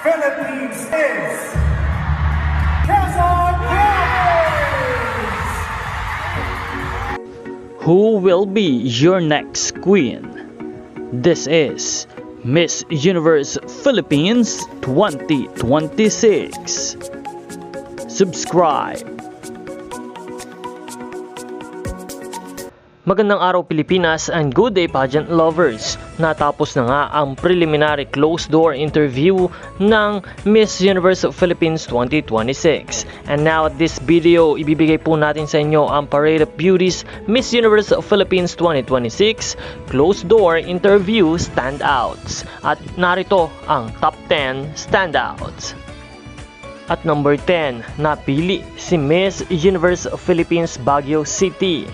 Philippines is Quezon Province! Who will be your next queen? This is Miss Universe Philippines 2026. Subscribe. Magandang araw Pilipinas and good day pageant lovers. Natapos na nga ang preliminary closed-door interview ng Miss Universe Philippines 2026. And now at this video, ibibigay po natin sa inyo ang Parade of Beauties Miss Universe Philippines 2026 closed-door interview standouts. At narito ang top 10 standouts. At number 10, napili si Miss Universe Philippines Baguio City.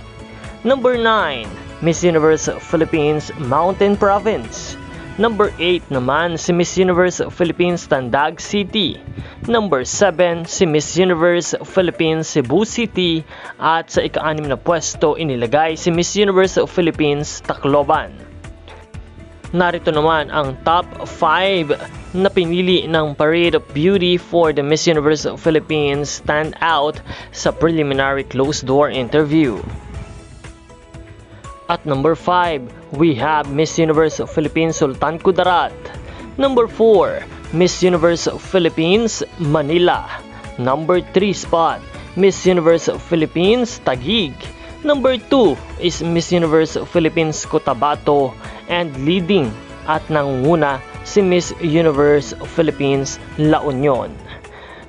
Number 9, Miss Universe Philippines Mountain Province. Number 8 naman si Miss Universe Philippines Tandag City. Number 7 si Miss Universe Philippines Cebu City. At sa ika-6 na pwesto inilagay si Miss Universe Philippines Tacloban. Narito naman ang top 5 na pinili ng Parade of Beauty for the Miss Universe Philippines standout sa preliminary closed-door interview. At number 5, we have Miss Universe Philippines Sultan Kudarat. Number 4, Miss Universe Philippines Manila. Number 3 spot, Miss Universe Philippines Taguig. Number 2 is Miss Universe Philippines Cotabato. And leading at nangunguna si Miss Universe Philippines La Union.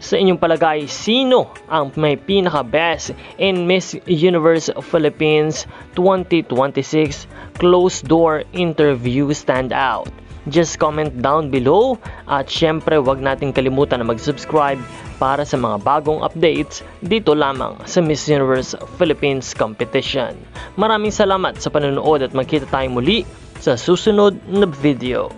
Sa inyong palagay, sino ang may pinaka-best in Miss Universe Philippines 2026 closed-door interview standout? Just comment down below at syempre wag nating kalimutan na mag-subscribe para sa mga bagong updates dito lamang sa Miss Universe Philippines competition. Maraming salamat sa panonood at magkita tayo muli sa susunod na video.